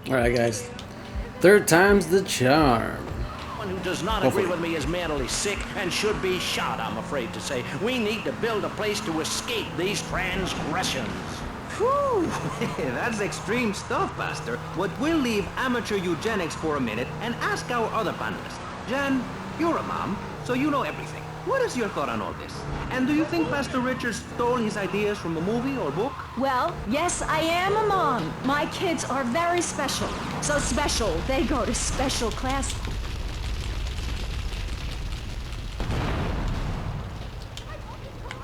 Alright, guys. Third time's the charm. One who does not agree with me is mentally sick and should be shot, I'm afraid to say. We need to build a place to escape these transgressions. Whew, that's extreme stuff, Pastor. But we'll leave amateur eugenics for a minute and ask our other panelists. Jan, you're a mom, so you know everything. What is your thought on all this? And do you think Pastor Richard stole his ideas from a movie or book? Well, yes, I am a mom. My kids are very special. So special, they go to special class.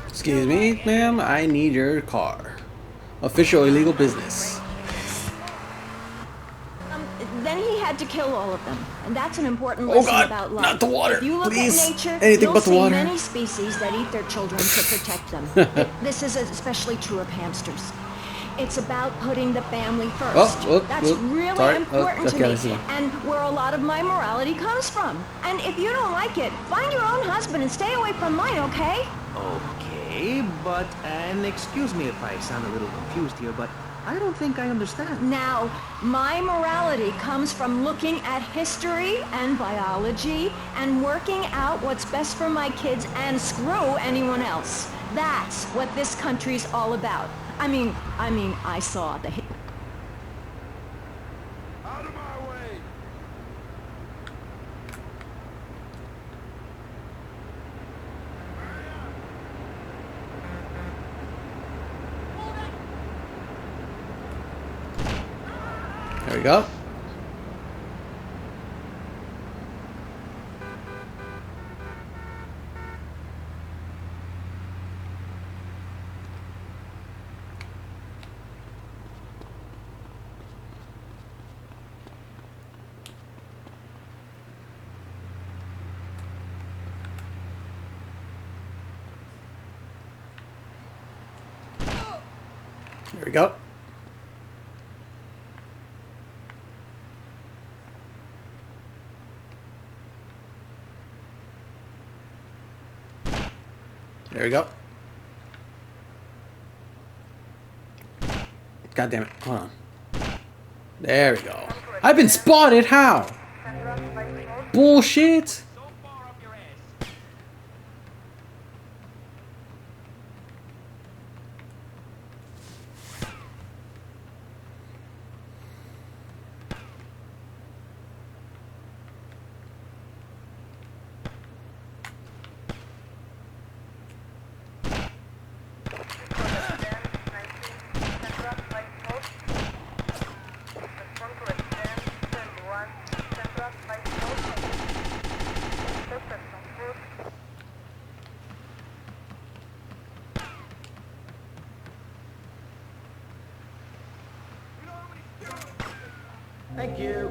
Excuse me, ma'am. I need your car. Official illegal business. Then he had to kill all of them. And that's an important lesson about life. Not the water, If you look please. at nature, Anything you'll but the see water. many species that eat their children to protect them. This is especially true of hamsters. It's about putting the family first. That's really important to me, and where a lot of my morality comes from. And if you don't like it, find your own husband and stay away from mine, okay? Okay, but, and excuse me if I sound a little confused here, but I don't think I understand. Now, my morality comes from looking at history and biology and working out what's best for my kids and screw anyone else. That's what this country's all about. I mean, I saw the... Out of my way! There we go. There we go. There we go. God damn it. Hold on. There we go. I've been spotted. How? Bullshit. Thank you.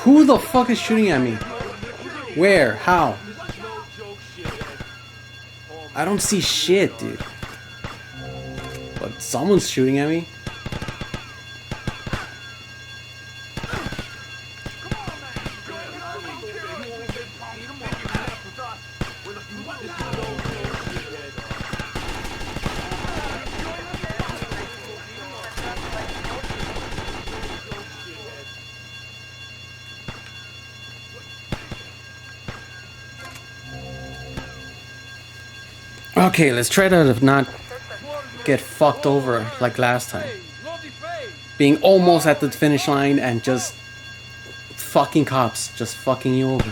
Who the fuck is shooting at me? Where? How? I don't see shit, dude. But someone's shooting at me. Okay, let's try to not get fucked over like last time. Being almost at the finish line and just fucking cops just fucking you over.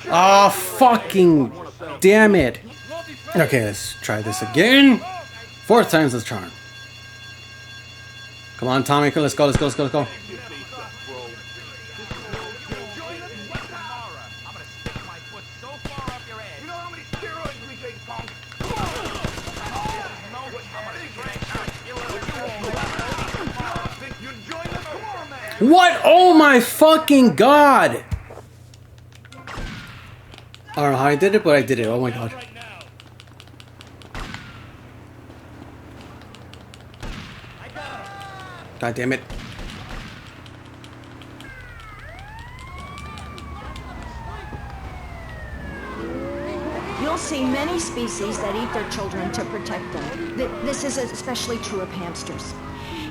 Oh, fucking damn it. Okay, let's try this again. 4th time's the charm. Come on, Tommy. Let's go, let's go, let's go, let's go. What? Oh my fucking god! I don't know how I did it, but I did it. Oh my god. God damn it. You'll see many species that eat their children to protect them. This is especially true of hamsters.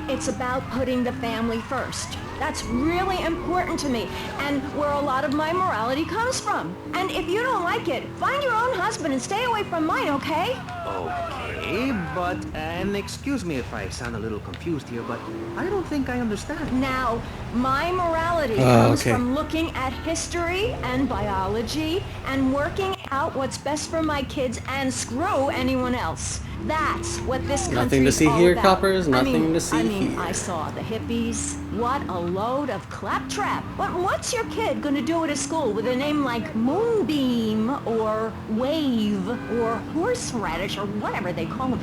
It's about putting the family first. That's really important to me, and where a lot of my morality comes from. And if you don't like it, find your own husband and stay away from mine, okay? Okay, but, and excuse me if I sound a little confused here, but I don't think I understand. Now, my morality comes from looking at history and biology and working out what's best for my kids and screw anyone else. That's what this country's Nothing to see all here, about. Coppers. Nothing to see here. I saw the hippies. What a load of claptrap. What's your kid gonna do at a school with a name like Moonbeam or Wave or Horseradish or whatever they call them?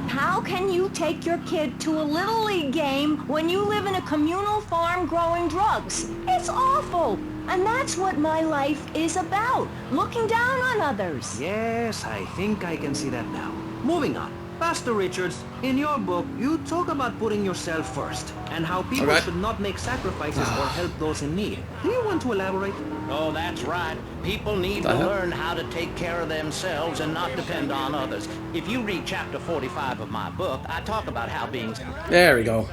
How can you take your kid to a Little League game when you live in a communal farm growing drugs? It's awful. And that's what my life is about. Looking down on others. Yes, I think I can see that now. Moving on. Pastor Richards, in your book, you talk about putting yourself first and how people should not make sacrifices or help those in need. Do you want to elaborate? Oh, that's right. People need to learn how to take care of themselves and not depend on others. If you read chapter 45 of my book, I talk about how being... There we go.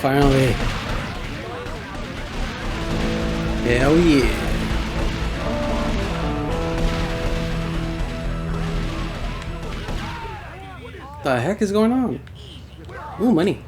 Finally. Hell yeah. The heck is going on? Ooh, money.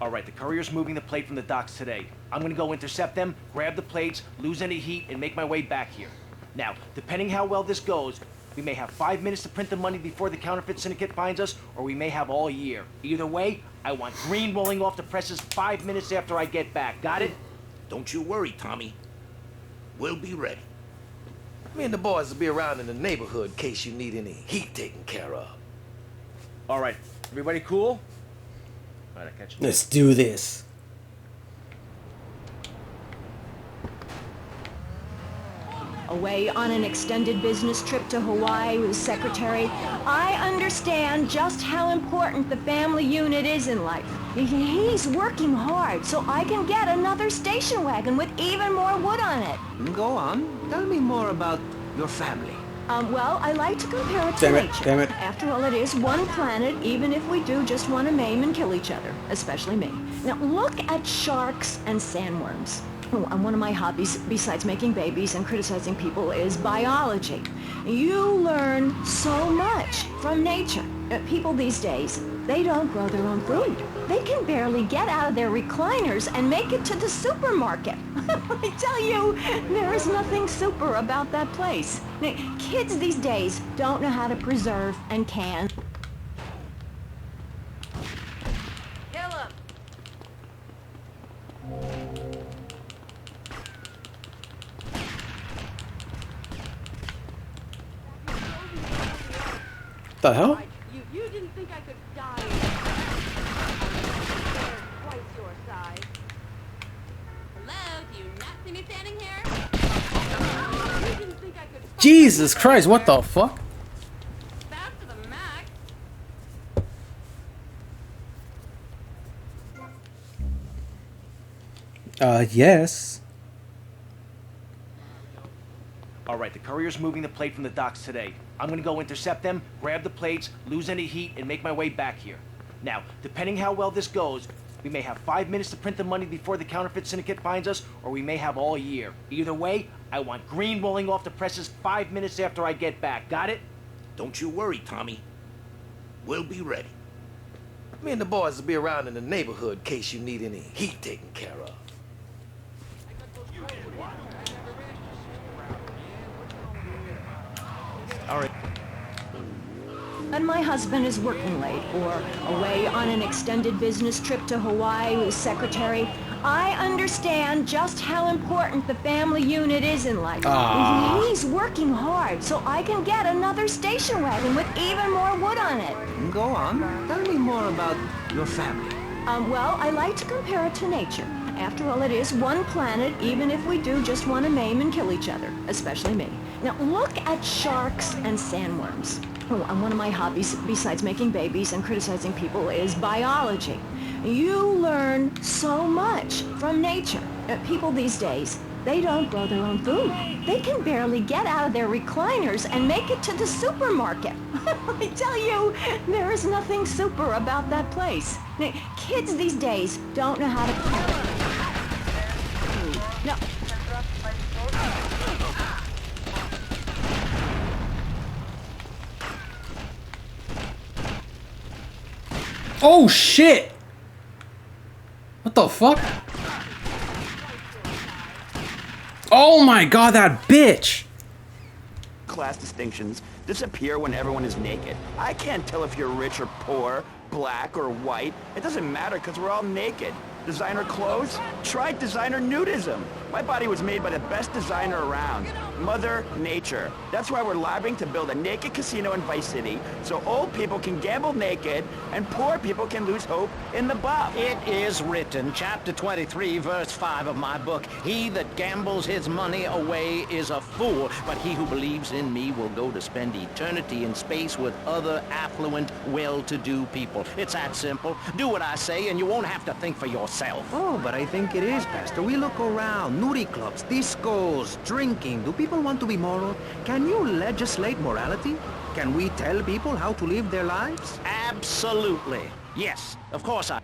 All right, the courier's moving the plate from the docks today. I'm gonna go intercept them, grab the plates, lose any heat, and make my way back here. Now, depending how well this goes, we may have 5 minutes to print the money before the counterfeit syndicate finds us, or we may have all year. Either way, I want green rolling off the presses 5 minutes after I get back. Got it? Don't you worry, Tommy. We'll be ready. Me and the boys will be around in the neighborhood in case you need any heat taken care of. All right, everybody cool? All right, I catch you. Let's do this. Away on an extended business trip to Hawaii with his secretary, I understand just how important the family unit is in life. He's working hard so I can get another station wagon with even more wood on it. Go on. Tell me more about your family. Well, I like to compare it to nature. Damn it. After all, it is one planet, even if we do just want to maim and kill each other, especially me. Now, look at sharks and sandworms. And one of my hobbies, besides making babies and criticizing people, is biology. You learn so much from nature. People these days, they don't grow their own food. They can barely get out of their recliners and make it to the supermarket. I tell you, there is nothing super about that place. Now, kids these days don't know how to preserve and can. Kill 'em. The hell? You didn't think I could die twice your size. Hello, do you not see me standing here? You didn't think I could Jesus Christ, what the fuck? back to the max. Yes. All right, the courier's moving the plate from the docks today. I'm gonna go intercept them, grab the plates, lose any heat, and make my way back here. Now, depending how well this goes, We may have 5 minutes to print the money before the counterfeit syndicate finds us, or we may have all year. Either way, I want green rolling off the presses 5 minutes after I get back. Got it? Don't you worry, Tommy. We'll be ready. Me and the boys will be around in the neighborhood in case you need any heat taken care of. All right. And my husband is working late or away on an extended business trip to Hawaii with his secretary. I understand just how important the family unit is in life. He's working hard so I can get another station wagon with even more wood on it. Go on. Tell me more about your family. Well, I like to compare it to nature. After all, it is one planet, even if we do just want to maim and kill each other, especially me. Now, look at sharks and sandworms. Oh, and one of my hobbies, besides making babies and criticizing people, is biology. You learn so much from nature. People these days, they don't grow their own food. They can barely get out of their recliners and make it to the supermarket. I tell you, there is nothing super about that place. Now, kids these days don't know how to cook. No. Oh shit! What the fuck? Oh my god, that bitch! Class distinctions disappear when everyone is naked. I can't tell if you're rich or poor, black or white. It doesn't matter because we're all naked. Designer clothes? Try designer nudism. My body was made by the best designer around, Mother Nature. That's why we're lobbying to build a naked casino in Vice City so old people can gamble naked and poor people can lose hope in the buff. It is written, chapter 23, verse 5 of my book, "He that gambles his money away is a fool, but he who believes in me will go to spend eternity in space with other affluent, well-to-do people." It's that simple. Do what I say and you won't have to think for yourself. Oh, but I think it is, Pastor. We look around, nudie clubs, discos, drinking. Do people want to be moral? Can you legislate morality? Can we tell people how to live their lives? Absolutely. Yes, of course I...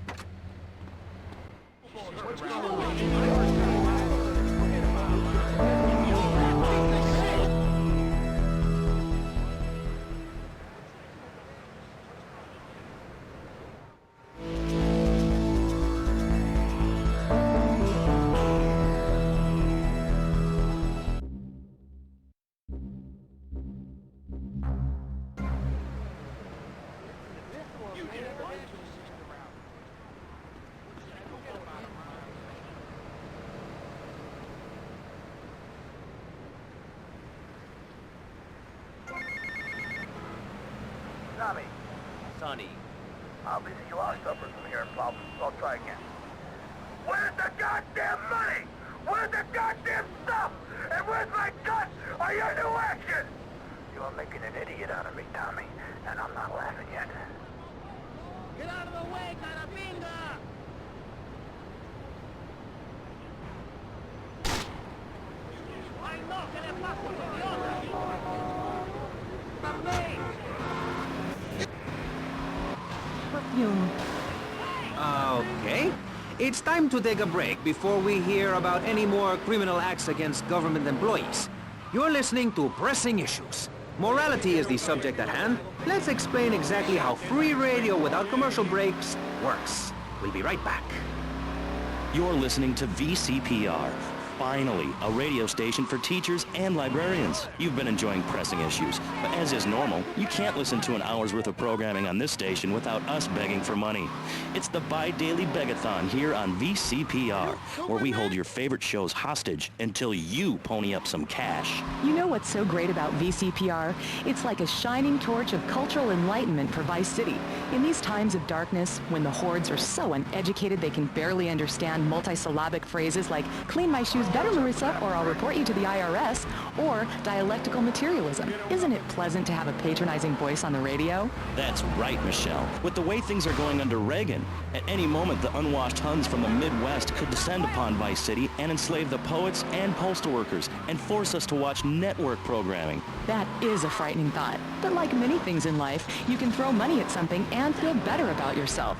Tommy. Sonny. Obviously you are suffering from hearing problems, so I'll try again. Where's the goddamn money? Where's the goddamn stuff? And where's my cut? Are you new action? You're making an idiot out of me, Tommy, and I'm not laughing yet. Get out of the way, Carabinga! ¡Ay, no! ¿Qué le pasa, idiota? ¡También! Perfume. Okay. It's time to take a break before we hear about any more criminal acts against government employees. You're listening to Pressing Issues. Morality is the subject at hand. Let's explain exactly how free radio without commercial breaks works. We'll be right back. You're listening to VCPR. Finally, a radio station for teachers and librarians. You've been enjoying Pressing Issues, but as is normal, you can't listen to an hour's worth of programming on this station without us begging for money. It's the bi-daily begathon here on VCPR, where we hold your favorite shows hostage until you pony up some cash. You know what's so great about VCPR? It's like a shining torch of cultural enlightenment for Vice City. In these times of darkness, when the hordes are so uneducated they can barely understand multisyllabic phrases like "clean my shoes better, Marissa, or I'll report you to the IRS," or dialectical materialism. Isn't it pleasant to have a patronizing voice on the radio? That's right, Michelle. With the way things are going under Reagan, at any moment the unwashed Huns from the Midwest could descend upon Vice City and enslave the poets and postal workers and force us to watch network programming. That is a frightening thought. But like many things in life, you can throw money at something and feel better about yourself.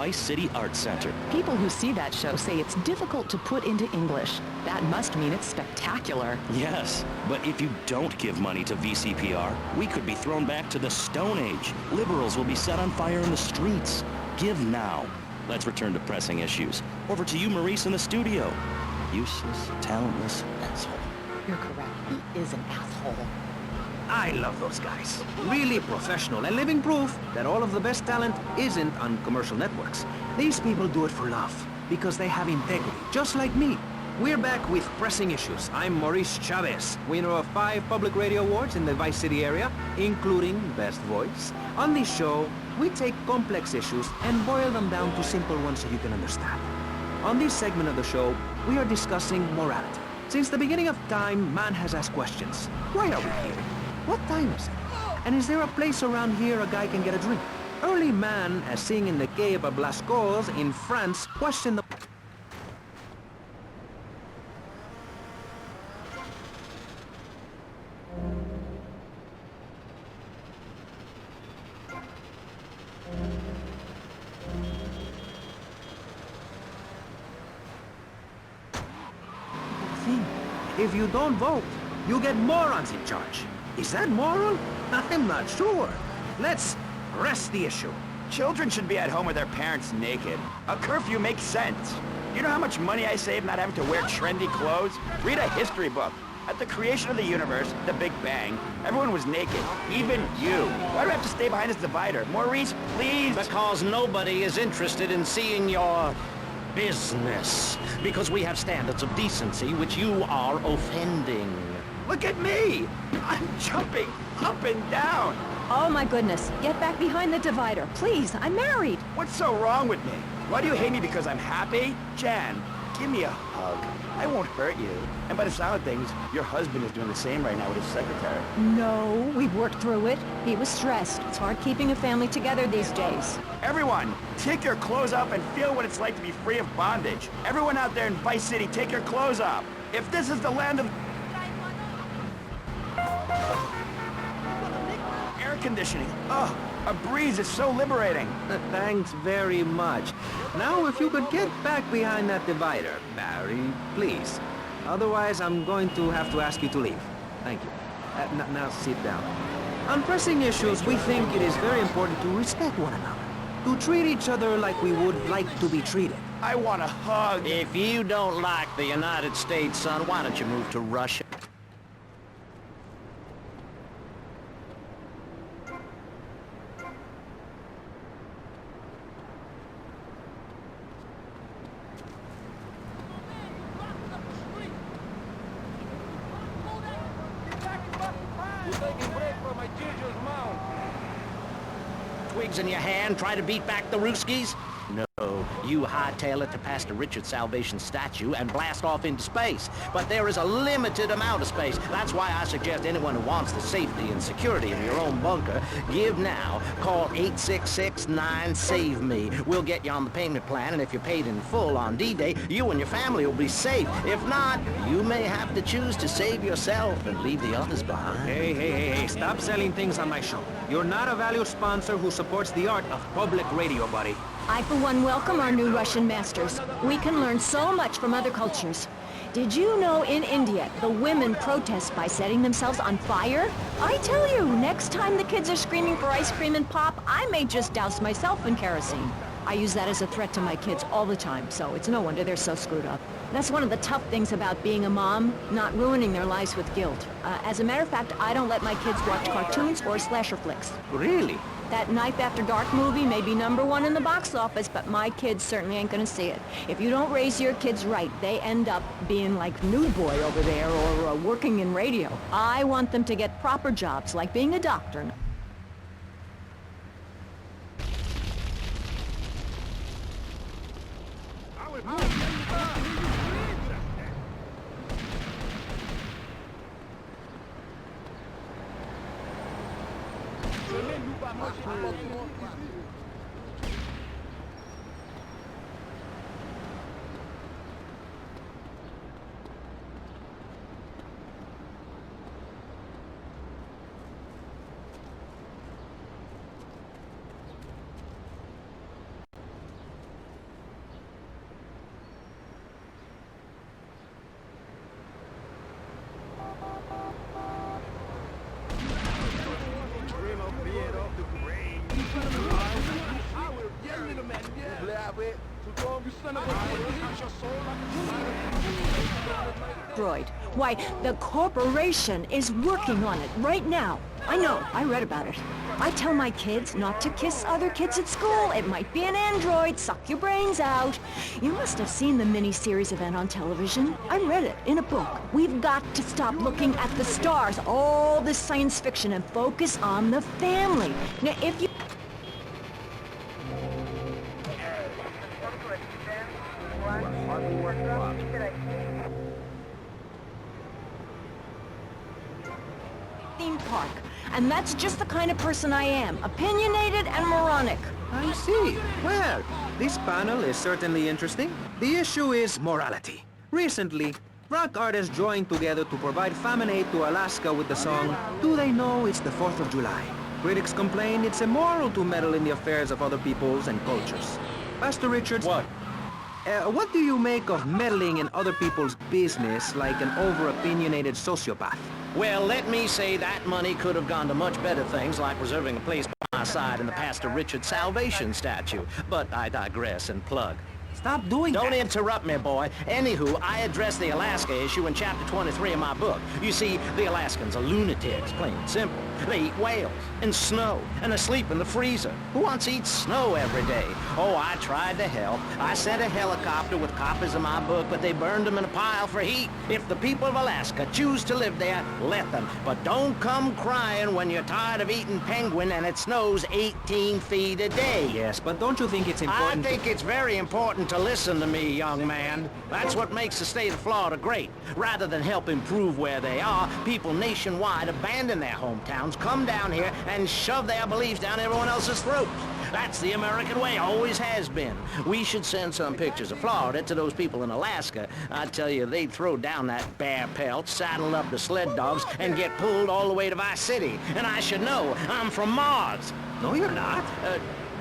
Vice City Arts Center. People who see that show say it's difficult to put into English. That must mean it's spectacular. Yes, but if you don't give money to VCPR, we could be thrown back to the Stone Age. Liberals will be set on fire in the streets. Give now. Let's return to pressing issues. Over to you, Maurice, in the studio. Useless, talentless asshole. You're correct. He is an asshole. I love those guys. Really professional and living proof that all of the best talent isn't on commercial networks. These people do it for love, because they have integrity, just like me. We're back with Pressing Issues. I'm Maurice Chavez, winner of 5 public radio awards in the Vice City area, including Best Voice. On this show, we take complex issues and boil them down to simple ones so you can understand. On this segment of the show, we are discussing morality. Since the beginning of time, man has asked questions. Why are we here? What time is it? And is there a place around here a guy can get a drink? Early man, as seen in the Quai of Blascaux in France, questioned the... If you don't vote, you get morons in charge. Is that moral? I'm not sure. Let's rest the issue. Children should be at home with their parents naked. A curfew makes sense. You know how much money I save not having to wear trendy clothes? Read a history book. At the creation of the universe, the Big Bang, everyone was naked. Even you. Why do I have to stay behind this divider? Maurice, please! Because nobody is interested in seeing your business. Because we have standards of decency which you are offending. Look at me! I'm jumping up and down! Oh my goodness, get back behind the divider. Please, I'm married. What's so wrong with me? Why do you hate me because I'm happy? Jan, give me a hug. I won't hurt you. And by the sound of things, your husband is doing the same right now with his secretary. No, we've worked through it. He was stressed. It's hard keeping a family together these days. Everyone, take your clothes off and feel what it's like to be free of bondage. Everyone out there in Vice City, take your clothes off. If this is the land of... air conditioning. Oh, a breeze is so liberating. Thanks very much. Now, if you could get back behind that divider, Barry, please. Otherwise, I'm going to have to ask you to leave. Thank you. Now sit down. On pressing issues, we think it is very important to respect one another. To treat each other like we would like to be treated. I want a hug. If you don't like the United States, son, why don't you move to Russia? Twigs in your hand, try to beat back the Ruskies? No, you hightail it to Pastor Richard's Salvation statue and blast off into space. But there is a limited amount of space. That's why I suggest anyone who wants the safety and security of your own bunker, give now. Call 866-9-SAVE-ME. We'll get you on the payment plan, and if you're paid in full on D-Day, you and your family will be safe. If not, you may have to choose to save yourself and leave the others behind. Hey, stop selling things on my show. You're not a valued sponsor who supports the art of public radio, buddy. I, for one, welcome our new Russian masters. We can learn so much from other cultures. Did you know in India, the women protest by setting themselves on fire? I tell you, next time the kids are screaming for ice cream and pop, I may just douse myself in kerosene. I use that as a threat to my kids all the time, so it's no wonder they're so screwed up. That's one of the tough things about being a mom, not ruining their lives with guilt. As a matter of fact, I don't let my kids watch cartoons or slasher flicks. Really? That Knife After Dark movie may be #1 in the box office, but my kids certainly ain't gonna see it. If you don't raise your kids right, they end up being like Nude Boy over there or working in radio. I want them to get proper jobs, like being a doctor. Droid. Why, the corporation is working on it right now. I know, I read about it. I tell my kids not to kiss other kids at school. It might be an android, suck your brains out. You must have seen the mini-series event on television. I read it in a book. We've got to stop looking at the stars, all this science fiction, and focus on the family. Now, if you... theme park. And that's just the kind of person I am. Opinionated and moronic. I see. Well, this panel is certainly interesting. The issue is morality. Recently, rock artists joined together to provide famine aid to Alaska with the song, Do They Know It's the 4th of July? Critics complain it's immoral to meddle in the affairs of other peoples and cultures. Pastor Richards... What? What do you make of meddling in other people's business like an over-opinionated sociopath? Well, let me say that money could have gone to much better things, like reserving a place by my side in the Pastor Richard Salvation statue. But I digress and plug. Stop doing that. Don't interrupt me, boy. Anywho, I address the Alaska issue in chapter 23 of my book. You see, the Alaskans are lunatics, plain and simple. They eat whales and snow and sleep in the freezer. Who wants to eat snow every day? Oh, I tried to help. I sent a helicopter with copies of my book, but they burned them in a pile for heat. If the people of Alaska choose to live there, let them. But don't come crying when you're tired of eating penguin and it snows 18 feet a day. Yes, but don't you think it's important? I think it's very important to listen to me, young man. That's what makes the state of Florida great. Rather than help improve where they are, people nationwide abandon their hometowns, come down here, and shove their beliefs down everyone else's throats. That's the American way, always has been. We should send some pictures of Florida to those people in Alaska. I tell you, they'd throw down that bear pelt, saddle up the sled dogs, and get pulled all the way to Vice City. And I should know, I'm from Mars. No, you're not.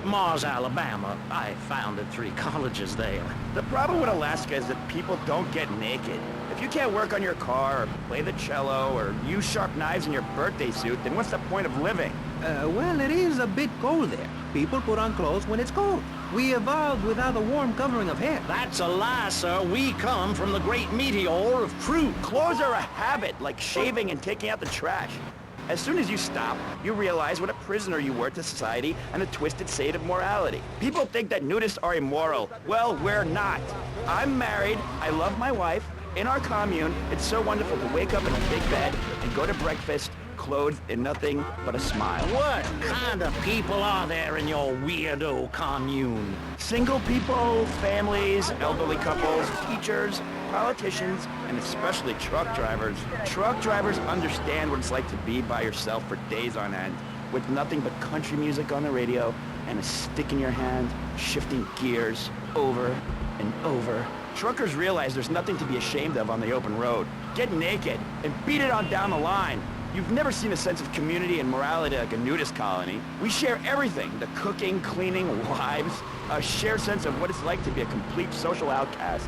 Mars, Alabama. I founded 3 colleges there. The problem with Alaska is that people don't get naked. If you can't work on your car, or play the cello, or use sharp knives in your birthday suit, then what's the point of living? Well, it is a bit cold there. People put on clothes when it's cold. We evolved without a warm covering of hair. That's a lie, sir. We come from the great meteor of truth. Clothes are a habit, like shaving and taking out the trash. As soon as you stop, you realize what a prisoner you were to society and the twisted state of morality. People think that nudists are immoral. Well, we're not. I'm married, I love my wife. In our commune, it's so wonderful to wake up in a big bed and go to breakfast clothed in nothing but a smile. What kind of people are there in your weirdo commune? Single people, families, elderly couples, teachers, politicians, and especially truck drivers. Truck drivers understand what it's like to be by yourself for days on end, with nothing but country music on the radio and a stick in your hand, shifting gears over and over. Truckers realize there's nothing to be ashamed of on the open road. Get naked and beat it on down the line. You've never seen a sense of community and morality like a nudist colony. We share everything, the cooking, cleaning, wives, a shared sense of what it's like to be a complete social outcast.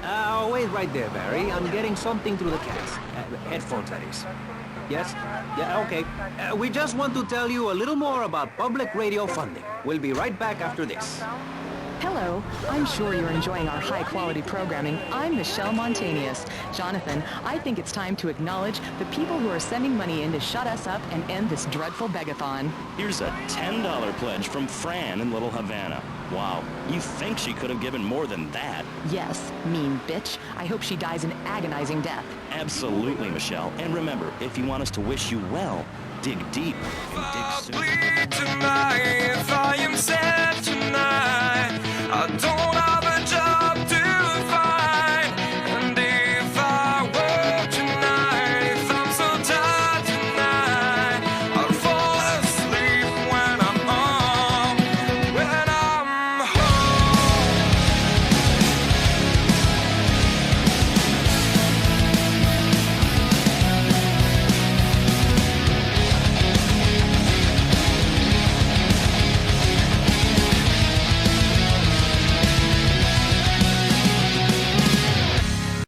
Wait right there, Barry. I'm getting something through the cast. Headphones, that is. Yes? Yeah, okay. We just want to tell you a little more about public radio funding. We'll be right back after this. Hello. I'm sure you're enjoying our high-quality programming. I'm Michelle Montanius. Jonathan, I think it's time to acknowledge the people who are sending money in to shut us up and end this dreadful begathon. Here's a $10 pledge from Fran in Little Havana. Wow, you think she could have given more than that? Yes, mean bitch. I hope she dies an agonizing death. Absolutely, Michelle. And remember, if you want us to wish you well, dig deep and dig soon. Tonight, I am set